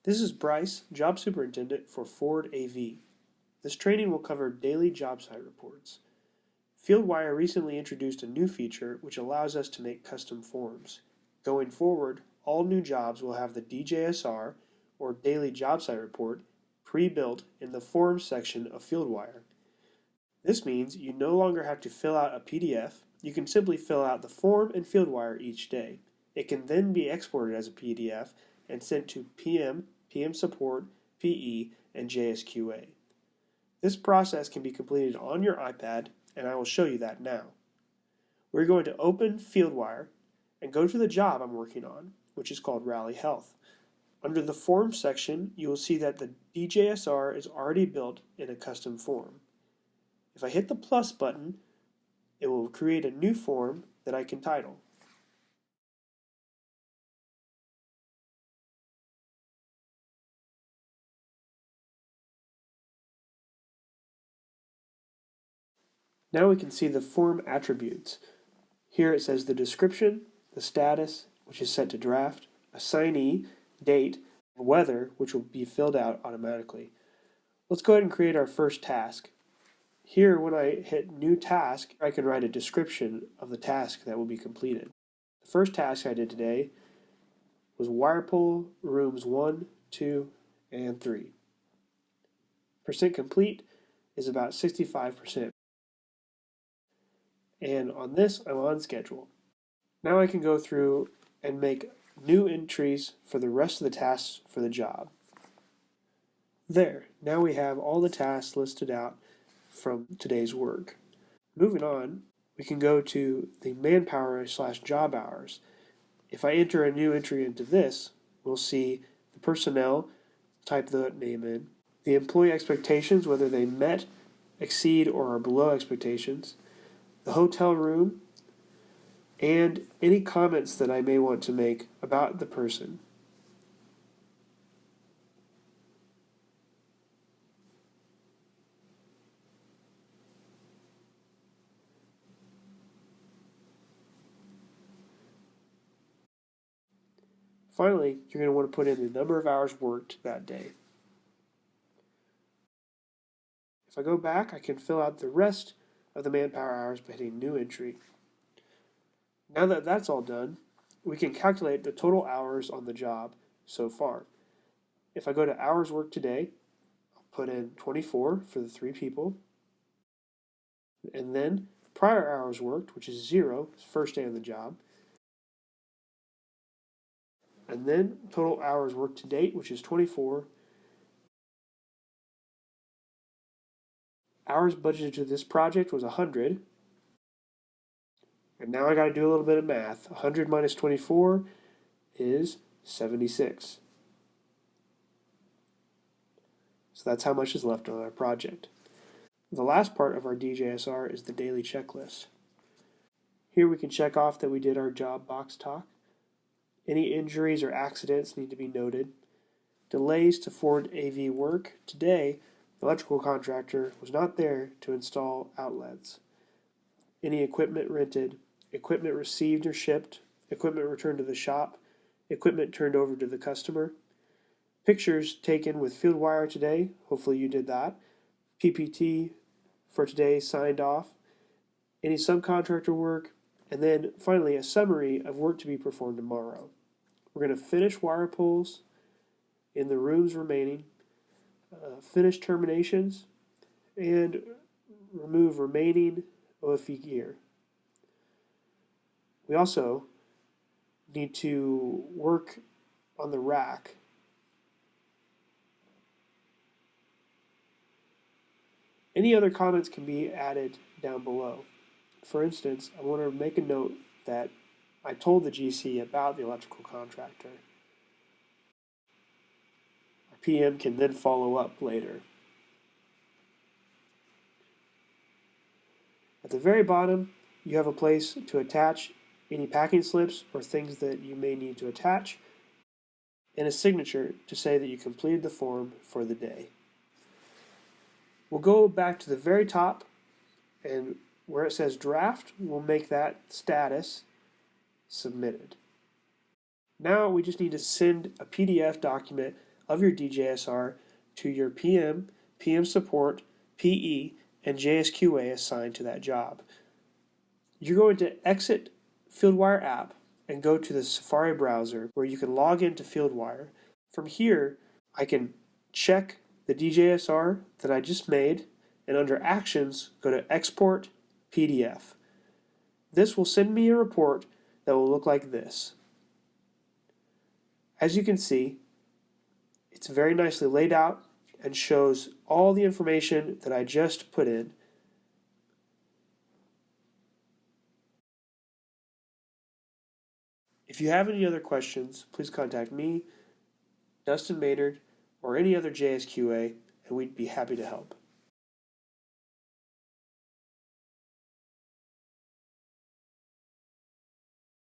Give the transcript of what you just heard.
This is Bryce, Job Superintendent for Ford AV. This training will cover daily job site reports. Fieldwire recently introduced a new feature which allows us to make custom forms. Going forward, all new jobs will have the DJSR, or Daily Job Site Report, pre-built in the Forms section of Fieldwire. This means you no longer have to fill out a PDF. You can simply fill out the form in Fieldwire each day. It can then be exported as a PDF and sent to PM, PM Support, PE, and JSQA. This process can be completed on your iPad, and I will show you that now. We're going to open Fieldwire and go to the job I'm working on, which is called Rally Health. Under the Forms section, you will see that the DJSR is already built in a custom form. If I hit the plus button, it will create a new form that I can title. Now we can see the form attributes. Here it says the description, the status, which is set to draft, assignee, date, and weather, which will be filled out automatically. Let's go ahead and create our first task. Here, when I hit New Task, I can write a description of the task that will be completed. The first task I did today was wire pull rooms 1, 2, and 3. Percent complete is about 65%. And on this, I'm on schedule. Now I can go through and make new entries for the rest of the tasks for the job. There, now we have all the tasks listed out from today's work. Moving on, we can go to the manpower/job hours. If I enter a new entry into this, we'll see the personnel, type the name in, the employee expectations, whether they met, exceed, or are below expectations, the hotel room, and any comments that I may want to make about the person. Finally, you're going to want to put in the number of hours worked that day. If I go back, I can fill out the rest of the manpower hours by hitting New Entry. Now that that's all done, we can calculate the total hours on the job so far. If I go to hours worked today, I'll put in 24 for the 3 people, and then prior hours worked, which is 0, first day on the job, and then total hours worked to date, which is 24. Hours budgeted to this project was 100. And now I got to do a little bit of math. 100 minus 24 is 76. So that's how much is left on our project. The last part of our DJSR is the daily checklist. Here we can check off that we did our job box talk. Any injuries or accidents need to be noted. Delays to Ford AV work. Today, the electrical contractor was not there to install outlets. Any equipment rented, equipment received or shipped, equipment returned to the shop, equipment turned over to the customer. Pictures taken with Fieldwire today, hopefully you did that. PPT for today signed off. Any subcontractor work, and then finally a summary of work to be performed tomorrow. We're going to finish wire pulls in the rooms remaining, finish terminations, and remove remaining OFE gear. We also need to work on the rack. Any other comments can be added down below. For instance, I want to make a note that I told the GC about the electrical contractor. Our PM can then follow up later. At the very bottom, you have a place to attach any packing slips or things that you may need to attach, and a signature to say that you completed the form for the day. We'll go back to the very top, and where it says draft, we'll make that status submitted. Now we just need to send a PDF document of your DJSR to your PM, PM support, PE, and JSQA assigned to that job. You're going to exit Fieldwire app and go to the Safari browser where you can log into Fieldwire. From here, I can check the DJSR that I just made, and under Actions, go to Export PDF. This will send me a report that will look like this. As you can see, it's very nicely laid out and shows all the information that I just put in. If you have any other questions, please contact me, Dustin Maynard, or any other JSQA, and we'd be happy to help.